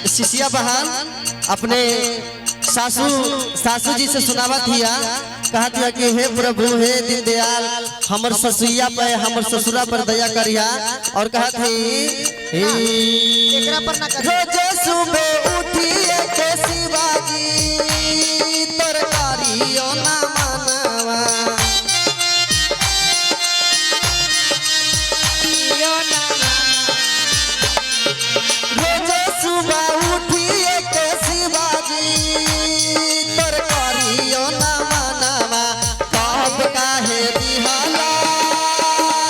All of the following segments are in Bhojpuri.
शिष्या बहन अपने सासू जी से सुनावा थिया, कहा थिया कि हे प्रभु हे दीनदयाल हमर ससुइया पे हमर ससुरा पर दया करिया। और कहा थी रोज सुबह उठिए के शिवाजी तरकारियों ना मनवा, रोज सुबह उठिए के शिवाजी तरकारियों ना मनवा, कब काहे दिहाला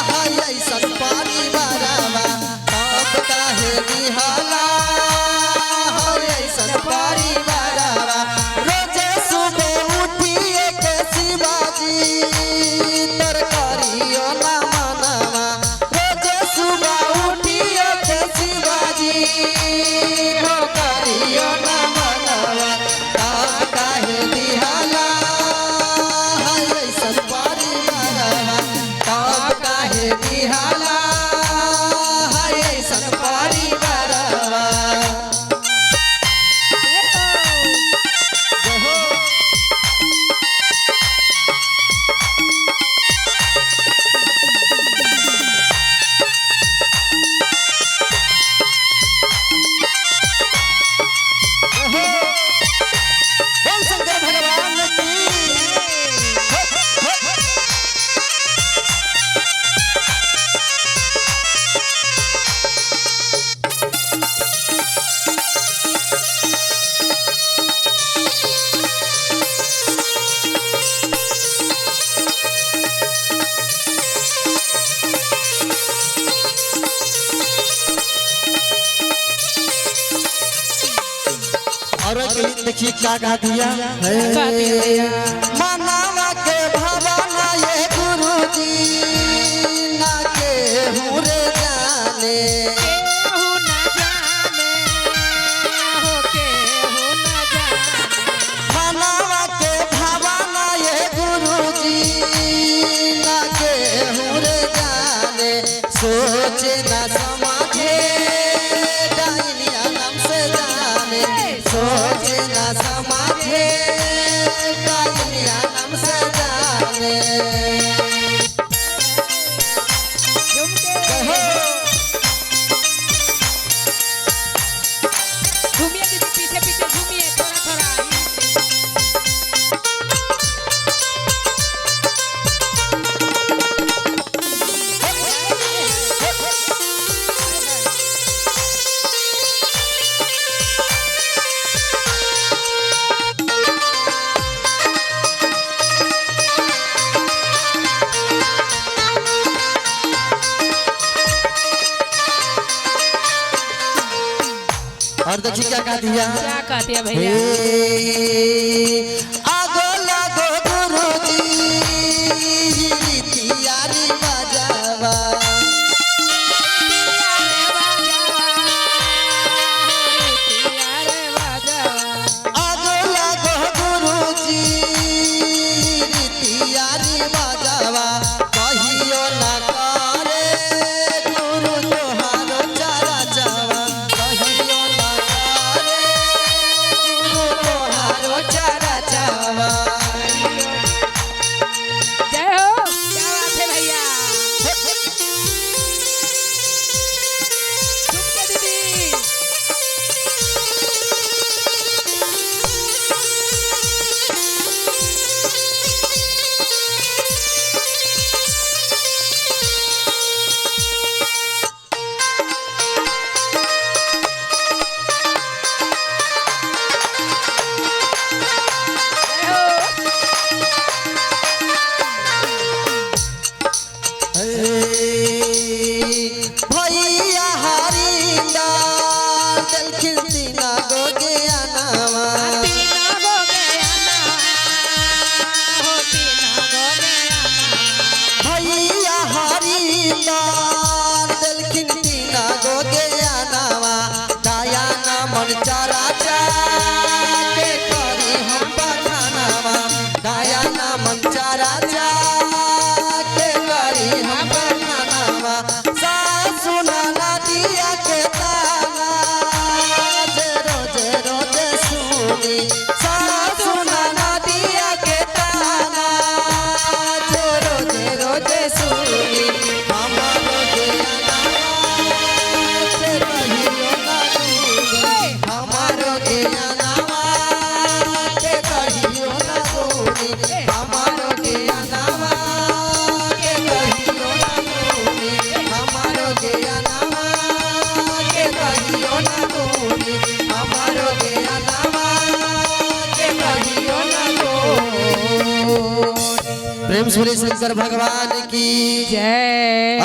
है ऐसन परिवारवा, कब काहे दिहाला है ऐसन परिवारवा, रोज सुबह उठिए के शिवाजी तरकारियों ना मनवा, रोज सुबह उठिए के शिवाजी तरकारियों ना मनवा, कब काहे दिहाला है ऐसन परिवारवा, कब काहे दिहाला है ऐसन परिवारवा। बोल शंकर भगवान की और देखिए क्या कहा दिया मनावा के भवाना ये गुरुजी ना के हुरे जाने, मनावा के भवाना ये गुरुजी ना के हुरे जाने, सोचे ना समाजे डाइनिया नाम से जाने, सोचे ना समाजे डाइनिया नाम से जाने। घूमिए दीदी पीछे पीछे घूमिए थोड़ा थोड़ा। और देखिए क्या कहा दिया क्या कहते हैं भैया? आगो लागो गुरुजी रीतियारी बजावा, आगो लागो गुरुजी रीतियारी बजावा, कहियो ना करे गुरु तोहारो चरा जावा, कहियो ना करे गुरु तोहारो चरा जावा। जय हो, क्या बात है भैया? झुमके दीदी। जय हो। भैया हरिंदा दिल खिलती ना गो ज्ञानवा, तीना गो गया ना, हो तीना गो गया ना। भैया हरिंदा दिल खिलती ना गो ज्ञानवा, दया ना मन चरा के करी हम बखानवा, दया ना मन चरा के करी हम बखानवा, सासु ना दिया के ताना जे महेश्वरी शंकर भगवान की जय।